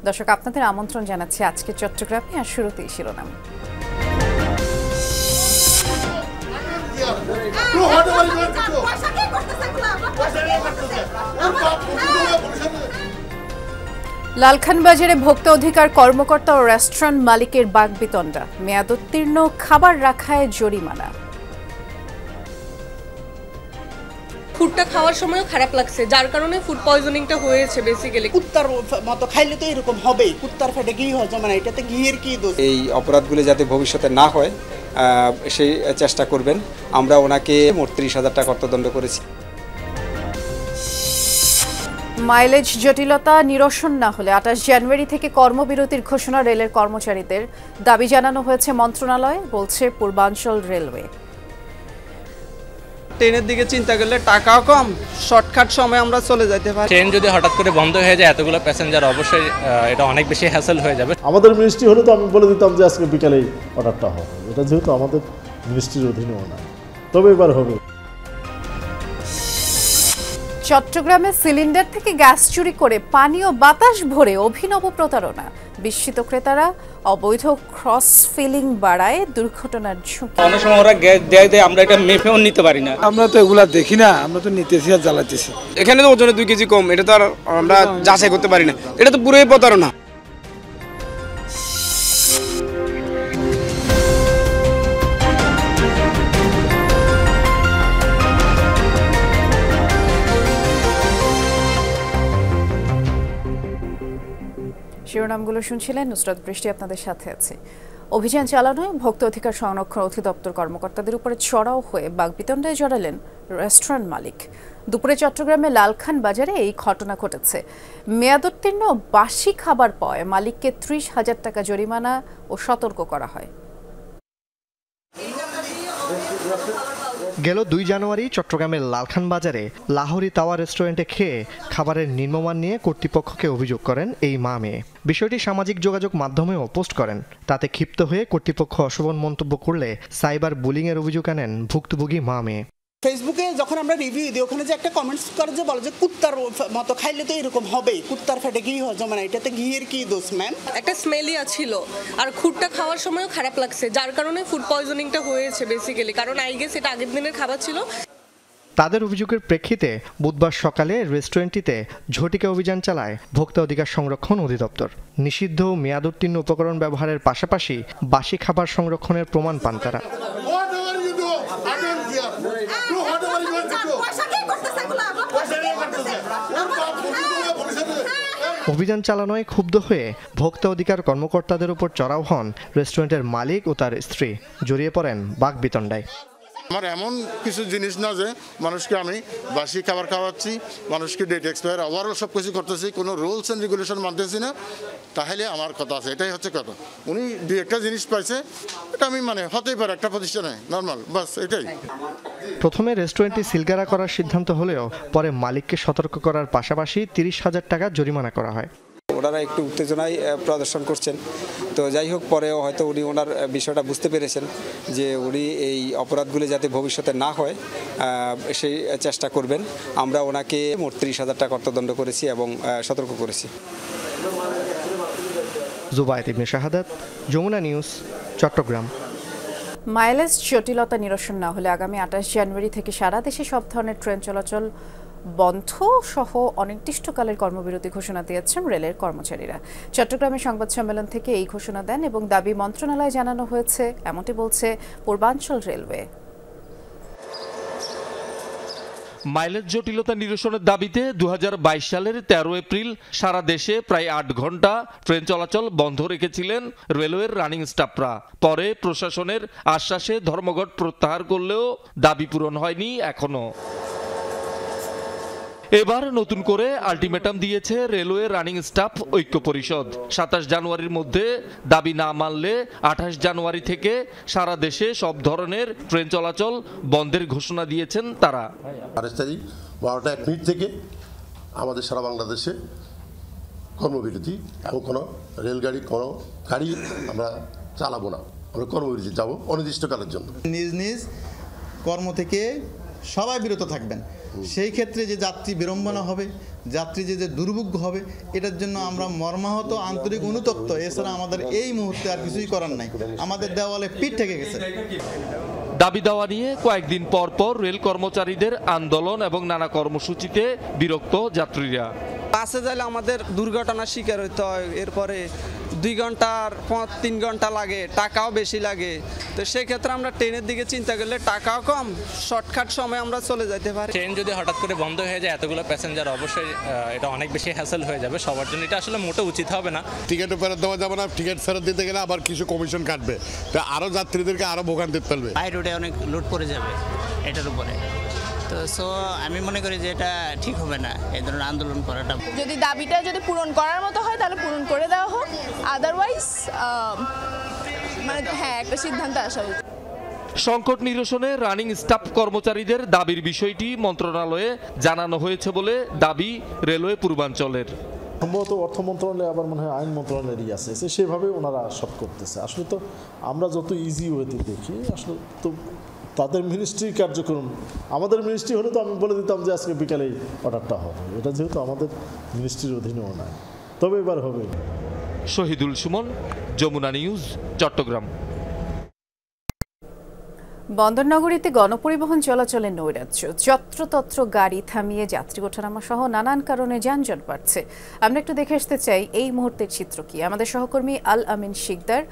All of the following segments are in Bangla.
দর্শক, আপনাদের আমন্ত্রণ জানাচ্ছি আজকে চট্টগ্রামে। আর শুরুতেই শিরোনাম। লালখান বাজারে ভোক্তা অধিকার কর্মকর্তা ও রেস্টুরেন্ট মালিকের বাকবিতণ্ডা, মেয়াদোত্তীর্ণ খাবার রাখায় জরিমানা। ফুডটা খাওয়ার সময়ও খারাপ লাগছে, যার কারণে ফুড পয়জনিংটা হয়েছে। বেসিক্যালি কুত্তার মতো খাইলে তো এরকম হবেই। কুত্তার পেটে ঘি হয়, মানে এটাতে ঘিয়ের কি দোষ? এই অপরাধগুলো যাতে ভবিষ্যতে না হয় সেই চেষ্টা করবেন। আমরা ওনাকে মোট 30,000 টাকা অর্থদণ্ড করেছি। মাইলেজ জটিলতা নিরসন না হলে 28 জানুয়ারি থেকে কর্মবিরতির ঘোষণা রেলের কর্মচারীদের। দাবি জানানো হয়েছে মন্ত্রণালয়ে, বলছে পূর্বাঞ্চল রেলওয়ে। ট্রেনের দিকে চিন্তা করলে টাকাও কম, শর্টকাট সময় আমরা চলে যেতে পারি। ট্রেন যদি হঠাৎ করে বন্ধ হয়ে যায় এতগুলো প্যাসেঞ্জার, অবশ্যই এটা অনেক বেশি হ্যাসেল হয়ে যাবে। আমাদের মিনিস্ট্রি হলে তো আমি বলে দিতাম যে আজকে বিকালেই অর্ডারটা হবে। এটা যেহেতু আমাদের মিনিস্ট্রির অধীনেও না, তবে এবার হবে। চট্টগ্রামে সিলিন্ডার থেকে গ্যাস চুরি করে পানি ও বাতাস ভরে অভিনব প্রতারণা। বিস্মিত ক্রেতারা। অবৈধ ক্রস ফিলিং বাড়ায় দুর্ঘটনার ঝুঁকি। অনেক সময় ওরা গ্যাস দেয়, আমরা এটা মেপেও নিতে পারি না। আমরা তো এগুলা দেখি না, আমরা তো নিতেছি আর জ্বালাতেছি। এখানে তো ওজনে 2 কেজি কম, এটা তো আর আমরা যাচাই করতে পারি না। এটা তো পুরোই প্রতারণা। শিরোনামগুলো শুনছিলেন, নুসরাত বৃষ্টি আপনাদের সাথে আছে। অভিযান চালানোয় ভোক্তা অধিকার সংরক্ষণ অধিদপ্তর কর্মকর্তাদের উপরে চড়াও হয়ে বাকবিতণ্ডায় জড়ালেন রেস্টুরেন্ট মালিক। দুপুরে চট্টগ্রামে লালখান বাজারে এই ঘটনা ঘটেছে। মেয়াদোত্তীর্ণ বাসি খাবার পাওয়ায় মালিককে 30,000 টাকা জরিমানা ও সতর্ক করা হয়। গেল 2 জানুয়ারি চট্টগ্রামের লালখান বাজারে লাহোরি তাওয়া রেস্টুরেন্টে খেয়ে খাবারের নিম্নমান নিয়ে কর্তৃপক্ষকে অভিযোগ করেন এই মা মেয়ে। বিষয়টি সামাজিক যোগাযোগ মাধ্যমেও পোস্ট করেন। তাতে ক্ষিপ্ত হয়ে কর্তৃপক্ষ অশোভন মন্তব্য করলে সাইবার বুলিংয়ের অভিযোগ আনেন ভুক্তভোগী মা মেয়ে। ফেসবুকে যখন আমরা রিভিউ দিই, ওখানে যে একটা কমেন্টস করে যে বলে যে কুত্তার মতো খাইলে তো এরকম হবেই। কুত্তার পেটে ঘি হয়, মানে এটাতে ঘিয়ের কি দোষ ম্যাম? একটা স্মেলিয়া ছিল, আর ফুডটা খাওয়ার সময়ও খারাপ লাগছে, যার কারণে ফুড পয়জনিংটা হয়েছে বেসিক্যালি। কারণ আই গেস এটা আগের দিনের খাবার ছিল। তাদের অভিযোগের প্রেক্ষিতে বুধবার সকালে রেস্টুরেন্টটিতে ঝটিকা অভিযান চালায় ভোক্তা অধিকার সংরক্ষণ অধিদপ্তর। নিষিদ্ধ মেয়াদোত্তীর্ণ উপকরণ ব্যবহারের পাশাপাশি বাসি খাবার সংরক্ষণের প্রমাণ পান তারা। অভিযান চালানোয় ক্ষুব্ধ হয়ে ভোক্তা অধিকার কর্মকর্তাদের উপর চড়াও হন রেস্টুরেন্টের মালিক ও তার স্ত্রী। জড়িয়ে পড়েন বাকবিতণ্ডায়। আমার এমন কিছু জিনিস না যে মানুষকে আমি বাসি খাবার খাওয়াচ্ছি, মানুষকে ডেট এক্সপায়ার ওভারঅল সব কিছু করতেছি, কোনো রুলস অ্যান্ড রেগুলেশন মানতেছি না, তাহলে আমার কথা আছে। এটাই হচ্ছে কথা। উনি 2-1টা জিনিস পাইছে, এটা আমি হতেই পারে একটা প্রতিষ্ঠানে নর্মাল, বাস এটাই। প্রথমে রেস্টুরেন্টটি সিলগালা করার সিদ্ধান্ত হলেও পরে মালিককে সতর্ক করার পাশাপাশি 30,000 টাকা জরিমানা করা হয়। ওনারা একটু উত্তেজনায় প্রদর্শন করছেন, তো যাই হোক পরেও হয়তো উনি ওনার বিষয়টা বুঝতে পেরেছেন যে উনি এই অপরাধগুলো যাতে ভবিষ্যতে না হয় সেই চেষ্টা করবেন। আমরা ওনাকে মোট 30,000 টাকা অর্থদণ্ড করেছি এবং সতর্ক করেছি। জুবায়েদ ইবনে শাহাদাত, যমুনা নিউজ, চট্টগ্রাম। মাইলেজ জটিলতা নিরসন না হলে আগামী 28 জানুয়ারি থেকে সারা দেশে সব ধরনের ট্রেন চলাচল বন্ধ সহ অনির্দিষ্টকালের কর্মবিরতি ঘোষণা দিয়েছেন রেলের কর্মচারীরা। চট্টগ্রামে সংবাদ সম্মেলন থেকে এই ঘোষণা দেন এবং দাবি মন্ত্রণালয়ে জানানো হয়েছে, এমনটি বলছে পূর্বাঞ্চল রেলওয়ে। মাইলেজ জটিলতা নিরসনের দাবিতে 2022 সালের 13 এপ্রিল সারা দেশে প্রায় 8 ঘন্টা ট্রেন চলাচল বন্ধ রেখেছিলেন রেলওয়ের রানিং স্টাফরা। পরে প্রশাসনের আশ্বাসে ধর্মঘট প্রত্যাহার করলেও দাবি পূরণ হয়নি এখনো। এবার নতুন করে আলটিমেটাম দিয়েছে রেলওয়ে রানিং স্টাফ ঐক্য পরিষদ। 27 জানুয়ারির মধ্যে দাবি না মানলে 28 জানুয়ারি থেকে সারা দেশে সব ধরনের ট্রেন চলাচল বন্ধের ঘোষণা দিয়েছেন তারা। 28 তারিখ 12টা 1 মিনিট থেকে আমাদের সারা বাংলাদেশে কর্মবিরতি, এবং কোনো রেলগাড়ি কোনো গাড়ি আমরা চালাবো না। আমরা কর্মবিরতি যাব অনির্দিষ্টকালের জন্য। নিজ নিজ কর্ম থেকে সবাই বিরত থাকবেন। সেই ক্ষেত্রে যে যাত্রী বিড়ম্বনা হবে, যাত্রী যে দুর্ভোগ হবে, এটার জন্য আমরা মর্মাহত, আন্তরিক অনুতপ্ত। এছাড়া আমাদের এই মুহূর্তে আর কিছুই করার নাই, আমাদের দেওয়ালে পিঠ থেকে গেছে। দাবি দাওয়া নিয়ে কয়েকদিন পর পর রেল কর্মচারীদের আন্দোলন এবং নানা কর্মসূচিতে বিরক্ত যাত্রীরা। বাসে যাইলে আমাদের দুর্ঘটনার শিকার হইতে হয়, এরপরে 2 ঘন্টার 3 ঘন্টা লাগে, টাকাও বেশি লাগে। তো সেই ক্ষেত্রে আমরা ট্রেনের দিকে চিন্তা করলে টাকাও কম, শর্টকাট সময় আমরা চলে যেতে পারি। ট্রেন যদি হঠাৎ করে বন্ধ হয়ে যায় এতগুলো প্যাসেঞ্জার, অবশ্যই এটা অনেক বেশি হ্যাসেল হয়ে যাবে সবার জন্য। এটা আসলে মোটেও উচিত হবে না। টিকিটও ফেরত দেওয়া যাবে না, টিকিট ফেরত দিতে গেলে আবার কিছু কমিশন কাটবে, তো আরও যাত্রীদেরকে আরও ভোগান্তিতে ফেলবে। বাই রোডে অনেক লোড পড়ে যাবে এটার উপরে। তো আমি মনে করি যে এটা ঠিক হবে না এই ধরনের আন্দোলন করাটা। যদি দাবিটা পূরণ করার মতো হয় তাহলে পূরণ করে দেওয়া হোক, আদারওয়াইজ মানে হ্যাঁ একটা সিদ্ধান্ত আসা উচিত। সংকট নিরসনে রানিং স্টাফ কর্মচারীদের দাবির বিষয়টি মন্ত্রণালয়ে জানানো হয়েছে বলে দাবি রেলওয়ে পূর্বাঞ্চলের। সম্ভবত অর্থ মন্ত্রণালয়ে আবার মনে হয় আইন মন্ত্রণালয়েরই আছে, সেভাবে ওনারা সব করতেছে। আসলে তো আমরা যত ইজি ওয়েতে দেখি, আসলে তো তাদের মিনিস্ট্রির কার্যক্রম, আমাদের মিনিস্ট্রি হলে তো আমি বলে দিতাম যে আজকে বিকালেই অর্ডারটা হবে। এটা যেহেতু আমাদের মিনিস্ট্রির অধীনেও নাই, তবে এবার হবে। শহীদুল সুমন, যমুনা নিউজ, চট্টগ্রাম। বন্দরনগরীতে গণপরিবহন চলাচলে নৈরাজ্য, যত্রতত্র গাড়ি থামিয়ে যাত্রী ওঠানামা সহ নানান কারণে যানজট বাড়ছে। আমরা একটু দেখে আসতে চাই এই মুহূর্তের চিত্র কি। আমাদের সহকর্মী আল আমিন শিকদার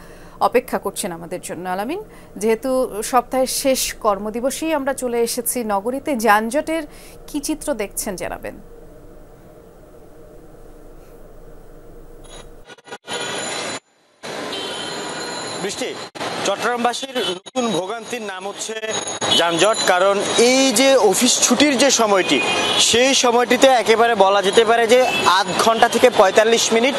অপেক্ষা করছেন আমাদের জন্য। আল আমিন, যেহেতু সপ্তাহের শেষ কর্মদিবসেই আমরা চলে এসেছি নগরীতে, যানজটের কি চিত্র দেখছেন জানাবেন। বৃষ্টি, চট্টগ্রামবাসীর নতুন ভোগান্তির নাম হচ্ছে যানজট। কারণ এই যে অফিস ছুটির যে সময়টি, সেই সময়টিতে একেবারে বলা যেতে পারে যে আধ ঘন্টা থেকে 45 মিনিট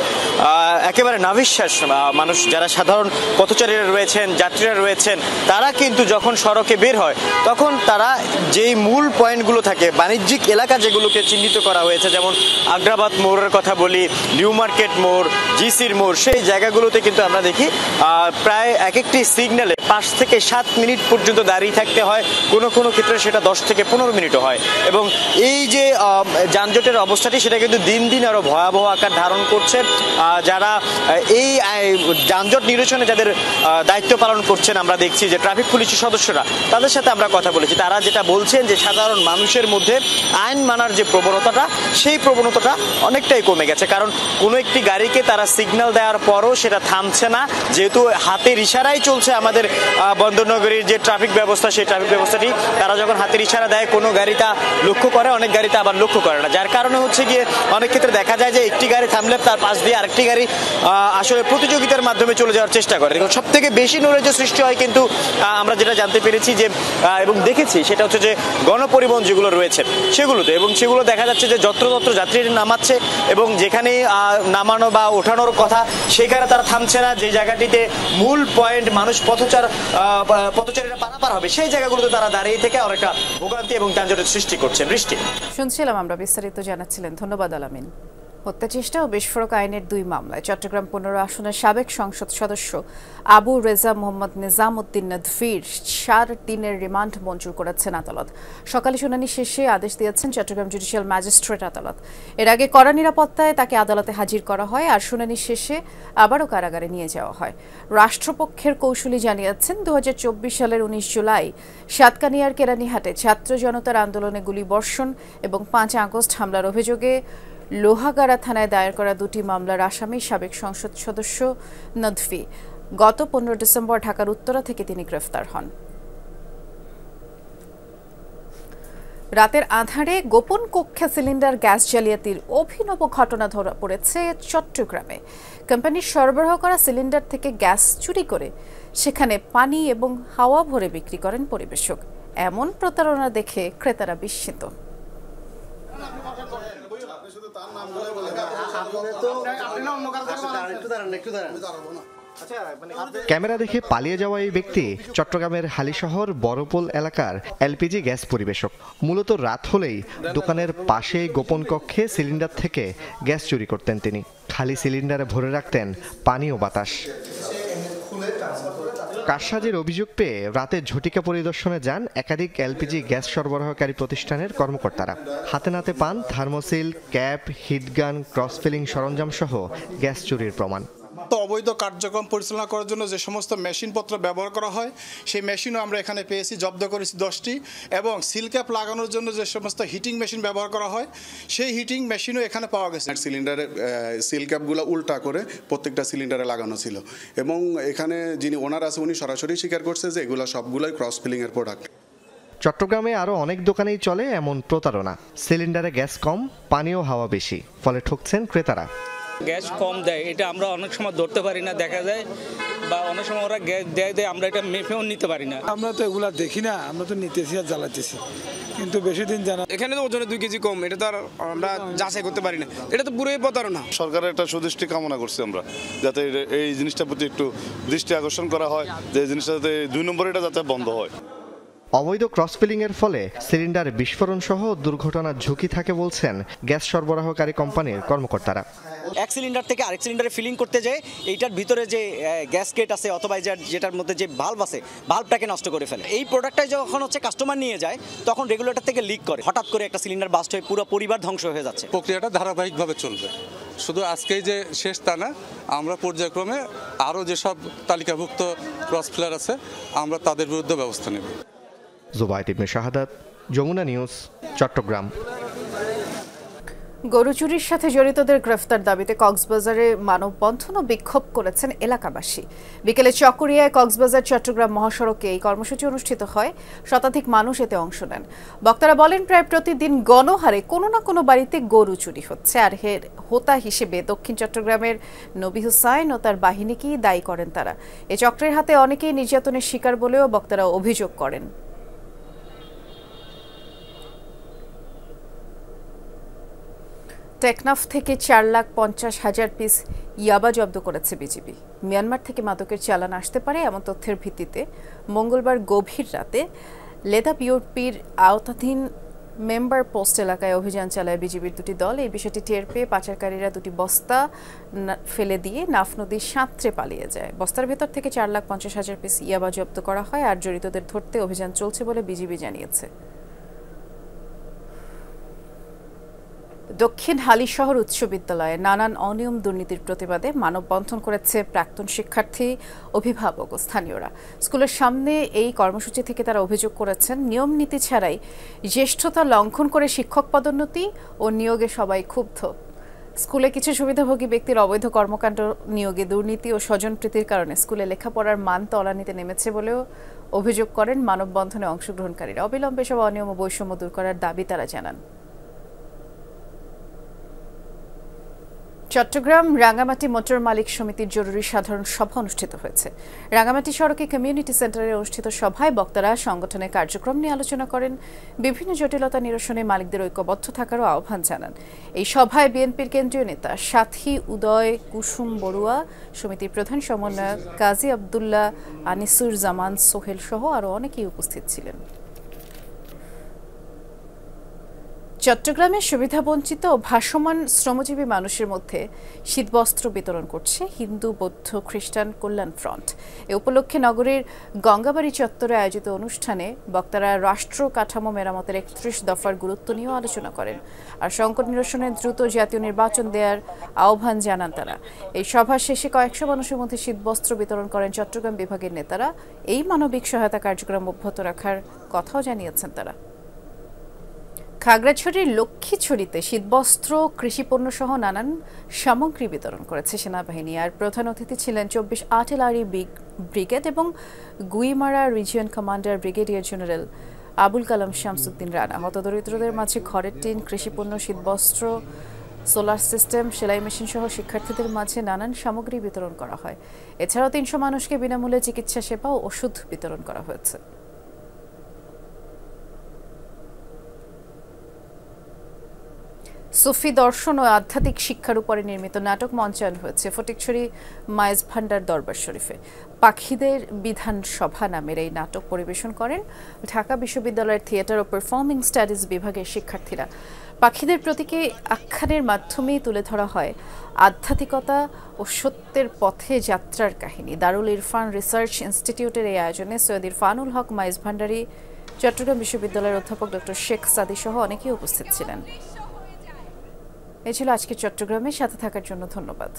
একেবারে নাভিশ্বাস মানুষ, যারা সাধারণ পথচারীরা রয়েছেন, যাত্রীরা রয়েছেন, তারা কিন্তু যখন সড়কে বের হয় তখন তারা যেই মূল পয়েন্টগুলো থাকে, বাণিজ্যিক এলাকা যেগুলোকে চিহ্নিত করা হয়েছে, যেমন আগ্রাবাদ মোড়ের কথা বলি, নিউ মার্কেট মোড়, জিসির মোড়, সেই জায়গাগুলোতে কিন্তু আমরা দেখি প্রায় এক একটি সিগন্যালে 5 থেকে 7 মিনিট পর্যন্ত দাঁড়িয়ে থাকতে হয়, কোনো কোনো ক্ষেত্রে সেটা 10 থেকে 15 মিনিটও হয়। এবং এই যে যানজটের অবস্থাটি, সেটা কিন্তু দিন দিন আরো ভয়াবহ আকার ধারণ করছে। যারা এই যানজট নিরসনে যাদের দায়িত্ব পালন করছেন, আমরা দেখছি যে ট্রাফিক পুলিশের সদস্যরা, তাদের সাথে আমরা কথা বলেছি, তারা যেটা বলছেন যে সাধারণ মানুষের মধ্যে আইন মানার যে প্রবণতাটা, সেই প্রবণতাটা অনেকটাই কমে গেছে। কারণ কোনো একটি গাড়িকে তারা সিগন্যাল দেওয়ার পরও সেটা থামছে না, যেহেতু হাতের ইশারাই চলছে আমাদের বন্দরনগরীর যে ট্রাফিক ব্যবস্থা, সেই ট্রাফিক ব্যবস্থাটি তারা যখন হাতের ইশারা দেয়, কোনো গাড়িটা লক্ষ্য করে, অনেক গাড়িটা আবার লক্ষ্য করে না, যার কারণে হচ্ছে গিয়ে অনেক ক্ষেত্রে দেখা যায় যে একটি গাড়ি থামলে তার পাশ দিয়ে আরেকটি গাড়ি আসলে প্রতিযোগিতার মাধ্যমে চলে যাওয়ার চেষ্টা করে। এবং সব থেকে বেশি নৈরাজ্য সৃষ্টি হয় কিন্তু আমরা যেটা জানতে পেরেছি যে এবং দেখেছি, সেটা হচ্ছে যে গণপরিবহন যেগুলো রয়েছে সেগুলোতে, এবং সেগুলো দেখা যাচ্ছে যে যত্রতত্র যাত্রীরা নামাচ্ছে এবং যেখানে নামানো বা ওঠানোর কথা সেখানে তারা থামছে না। যে জায়গাটিতে মূল পয়েন্ট, মানুষ পথচারীরা পারাপার হবে, সেই জায়গাগুলোতে তারা দাঁড়িয়ে থেকে অনেকটা ভোগান্তি এবং যানজটের সৃষ্টি করছে। বৃষ্টি, শুনছিলাম আমরা, বিস্তারিত জানাচ্ছিলেন। ধন্যবাদ আলামিন। হত্যা চেষ্টা ও বিস্ফোরক আইনের 2 মামলায় চট্টগ্রাম 15 আসনের সাবেক সংসদ সদস্য আবু রেজা মোহাম্মদ নিজাম উদ্দিন নদভীর 4 দিনের রিমান্ড মঞ্জুর করেছেন আদালত। সকালে শুনানি শেষে আদেশ দিয়েছেন চট্টগ্রাম জুডিশিয়াল ম্যাজিস্ট্রেট আদালত। এর আগে কড়া নিরাপত্তায় তাকে আদালতে হাজির করা হয়, আর শুনানি শেষে আবারও কারাগারে নিয়ে যাওয়া হয়। রাষ্ট্রপক্ষের কৌঁসুলি জানিয়েছেন 2024 সালের 19 জুলাই সাতকানিয়ার কেরানীহাটে ছাত্র জনতার আন্দোলনে গুলিবর্ষণ এবং 5 আগস্ট হামলার অভিযোগে লোহাগাড়া থানায় দায়ের করা 2টি মামলার আসামি সাবেক সংসদ সদস্য নদভী। গত 15 ডিসেম্বর ঢাকার উত্তরা থেকে তিনি গ্রেফতার হন। রাতের আঁধারে গোপন কক্ষে সিলিন্ডার গ্যাস জালিয়াতির অভিনব ঘটনা ধরা পড়েছে চট্টগ্রামে। কোম্পানির সরবরাহ করা সিলিন্ডার থেকে গ্যাস চুরি করে সেখানে পানি এবং হাওয়া ভরে বিক্রি করেন পরিবেশক। এমন প্রতারণা দেখে ক্রেতারা বিস্মিত। ক্যামেরা দেখে পালিয়ে যাওয়া এই ব্যক্তি চট্টগ্রামের হালিশহর বড়পোল এলাকার এলপিজি গ্যাস পরিবেশক। মূলত রাত হলেই দোকানের পাশে গোপন কক্ষে সিলিন্ডার থেকে গ্যাস চুরি করতেন তিনি। খালি সিলিন্ডারে ভরে রাখতেন পানি ও বাতাস। কারসাজির অভিযোগ পেয়ে রাতে ঝটিকা পরিদর্শনে যান একাধিক এলপিজি গ্যাস সরবরাহকারী প্রতিষ্ঠানের কর্মকর্তারা। হাতে নাতে পান থার্মোসিল, ক্যাপ, হিটগান, ক্রসফিলিং সরঞ্জাম সহ গ্যাস চুরির প্রমাণ। অবৈধ কার্যক্রম পরিচালনা করার জন্য যে সমস্ত মেশিনপত্র ব্যবহার করা হয় সেই মেশিনও আমরা এখানে পেয়েছি, জব্দ করেছি 10টি, এবং সিল ক্যাপ লাগানোর জন্য যে সমস্ত হিটিং মেশিন ব্যবহার করা হয় সেই হিটিং মেশিনও এখানে পাওয়া গেছে। সিলিন্ডারে সিল ক্যাপগুলো উল্টা করে প্রত্যেকটা সিলিন্ডারে লাগানো ছিল, এবং এখানে যিনি ওনার আছে উনি সরাসরি স্বীকার করছে যে এগুলো সবগুলোই ক্রস ফিলিংয়ের প্রোডাক্ট। চট্টগ্রামে আরও অনেক দোকানেই চলে এমন প্রতারণা। সিলিন্ডারে গ্যাস কম, পানিও হাওয়া বেশি, ফলে ঠকছেন ক্রেতারা। গ্যাস কম দেয়, এটা আমরা অনেক সময় ধরতে পারি না, দেখা যায়, বা অনেক সময় ওরা গ্যাস দেয় আমরা এটা মেপেও নিতে পারি না। আমরা তো এগুলা দেখি না, আমরা তো নিতেছি আর জ্বালাতেছি, কিন্তু বেশি দিন জানা। এখানে তো ওজনে 2 কেজি কম, এটা তো আর আমরা যাচাই করতে পারি না, এটা তো পুরোই প্রতারণা। সরকারের একটা সুদৃষ্টি কামনা করছি আমরা, যাতে এই জিনিসটার প্রতি একটু দৃষ্টি আকর্ষণ করা হয়, যে এই জিনিসটা যাতে 2 নম্বর এটা যাতে বন্ধ হয়। অবৈধ ক্রসফিলিংয়ের ফলে সিলিন্ডার বিস্ফোরণ সহ দুর্ঘটনার ঝুঁকি থাকে বলছেন গ্যাস সরবরাহকারী কোম্পানির কর্মকর্তারা। এক সিলিন্ডার থেকে আরেক সিলিন্ডারে ফিলিং করতে যায় এইটার ভিতরে যে গ্যাসকেট আছে অথবা যেটার মধ্যে যে ভাল্ব আছে, ভাল্বটাকে নষ্ট করে ফেলে। এই প্রোডাক্টটাই যখন কাস্টমার নিয়ে যায় তখন রেগুলেটর থেকে লিক করে, হঠাৎ করে একটা সিলিন্ডার বাস্ট হয়ে পুরো পরিবার ধ্বংস হয়ে যাচ্ছে। প্রক্রিয়াটা ধারাবাহিকভাবে চলবে, শুধু আজকেই যে শেষ তা না, আমরা পর্যায়ক্রমে আরও যেসব তালিকাভুক্ত ক্রসফিলার আছে আমরা তাদের বিরুদ্ধে ব্যবস্থা নেব। জুবাইর ইবনে শাহাদাত, যমুনা নিউজ, চট্টগ্রাম। গরু চুরির সাথে জড়িতদের গ্রেফতার দাবিতে কক্সবাজারে মানববন্ধন ও বিক্ষোভ করেছেন এলাকাবাসী। বিকেলে চকরিয়ায় কক্সবাজার চট্টগ্রাম মহাসড়কে এই কর্মসূচি অনুষ্ঠিত হয়, শতাধিক মানুষ এতে অংশ নেন। বক্তারা বলেন, প্রায় প্রতিদিন গণহারে কোনো না কোনো বাড়িতে গরু চুরি হচ্ছে, আর এর হোতা হিসেবে দক্ষিণ চট্টগ্রামের নবী হুসাইন ও তার বাহিনীকেই দায়ী করেন তারা। এ চক্রের হাতে অনেকেই নির্যাতনের শিকার বলেও বক্তারা অভিযোগ করেন। টেকনাফ থেকে 4,50,000 পিস ইয়াবা জব্দ করেছে বিজিবি। মিয়ানমার থেকে মাদকের চালান আসতে পারে এমন তথ্যের ভিত্তিতে মঙ্গলবার গভীর রাতে লেদা পিওরপির আওতাধীন মেম্বার পোস্ট এলাকায় অভিযান চালায় বিজিবির 2টি দল। এই বিষয়টি টের পেয়ে পাচারকারীরা 2টি বস্তা ফেলে দিয়ে নাফ নদীর সাঁতরে পালিয়ে যায়। বস্তার ভেতর থেকে 4,50,000 পিস ইয়াবা জব্দ করা হয়, আর জড়িতদের ধরতে অভিযান চলছে বলে বিজিবি জানিয়েছে। দক্ষিণ হালিশহর উচ্চ বিদ্যালয়ে নানান অনিয়ম দুর্নীতির প্রতিবাদে মানববন্ধন করেছে প্রাক্তন শিক্ষার্থী, অভিভাবক ও স্থানীয়রা। স্কুলের সামনে এই কর্মসূচি থেকে তারা অভিযোগ করেছেন, নিয়ম নীতি ছাড়াই জ্যেষ্ঠতা লঙ্ঘন করে শিক্ষক পদোন্নতি ও নিয়োগে সবাই ক্ষুব্ধ। স্কুলে কিছু সুবিধাভোগী ব্যক্তির অবৈধ কর্মকাণ্ড, নিয়োগে দুর্নীতি ও স্বজনপ্রীতির কারণে স্কুলে লেখাপড়ার মান তলানিতে নেমেছে বলেও অভিযোগ করেন মানববন্ধনে অংশগ্রহণকারীরা। অবিলম্বে সব অনিয়ম ও বৈষম্য দূর করার দাবি তারা জানান। চট্টগ্রাম রাঙ্গামাটি মোটর মালিক সমিতির জরুরি সাধারণ সভা অনুষ্ঠিত হয়েছে। রাঙ্গামাটি সড়কে কমিউনিটি সেন্টারে অনুষ্ঠিত সভায় বক্তারা সংগঠনের কার্যক্রম নিয়ে আলোচনা করেন, বিভিন্ন জটিলতা নিরসনে মালিকদের ঐক্যবদ্ধ থাকারও আহ্বান জানান। এই সভায় বিএনপির কেন্দ্রীয় নেতা সাথী উদয় কুসুম বড়ুয়া, সমিতির প্রধান সমন্বয়ক কাজী আব্দুল্লাহ, আনিসুর জামান সোহেল সহ আরও অনেকেই উপস্থিত ছিলেন। চট্টগ্রামে সুবিধাবঞ্চিত ও ভাসমান শ্রমজীবী মানুষের মধ্যে শীতবস্ত্র বিতরণ করছে হিন্দু, বৌদ্ধ, খ্রিস্টান কল্যাণ ফ্রন্ট। এ উপলক্ষে নগরীর গঙ্গাবাড়ি চত্বরে আয়োজিত অনুষ্ঠানে বক্তারা রাষ্ট্র কাঠামো মেরামতের 31 দফার গুরুত্ব নিয়েও আলোচনা করেন, আর সংকট নিরসনে দ্রুত জাতীয় নির্বাচন দেওয়ার আহ্বান জানান তারা। এই সভা শেষে কয়েকশো মানুষের মধ্যে শীতবস্ত্র বিতরণ করেন চট্টগ্রাম বিভাগের নেতারা। এই মানবিক সহায়তা কার্যক্রম অব্যাহত রাখার কথাও জানিয়েছেন তারা। খাগড়াছড়ির লক্ষ্মীছড়িতে শীতবস্ত্র, কৃষিপণ্য সহ নানান সামগ্রী বিতরণ করেছে সেনাবাহিনী, আর প্রধান অতিথি ছিলেন 24 আর্টিলারি ব্রিগেড এবং Guimara region commander brigadier general Abul Kalam Shamsuddin Rana. হতদরিদ্রদের মাঝে ঘরের টিন, কৃষিপণ্য, শীতবস্ত্র, সোলার সিস্টেম, সেলাই মেশিন সহ শিক্ষার্থীদের মাঝে নানান সামগ্রী বিতরণ করা হয়। এছাড়াও 300 মানুষকে বিনামূল্যে চিকিৎসা সেবা ও ওষুধ বিতরণ করা হয়েছে। সুফি দর্শন ও আধ্যাত্মিক শিক্ষার উপরে নির্মিত নাটক মঞ্চায়ন হয়েছে ফটিকছড়ি মায়েজ ভান্ডার দরবার শরীফে। পাখিদের বিধানসভা নামের এই নাটক পরিবেশন করেন ঢাকা বিশ্ববিদ্যালয়ের থিয়েটার ও পারফর্মিং স্টাডিজ বিভাগের শিক্ষার্থীরা। পাখিদের প্রতীকে আখ্যানের মাধ্যমে তুলে ধরা হয় আধ্যাত্মিকতা ও সত্যের পথে যাত্রার কাহিনী। দারুল ইরফান রিসার্চ ইনস্টিটিউটের এই আয়োজনে সৈয়দ ইরফানুল হক মাইজ ভান্ডারী, চট্টগ্রাম বিশ্ববিদ্যালয়ের অধ্যাপক ডক্টর শেখ সাদি সহ অনেকেই উপস্থিত ছিলেন। এ ছিল আজকে চট্টগ্রামে, সাথে থাকার জন্য ধন্যবাদ।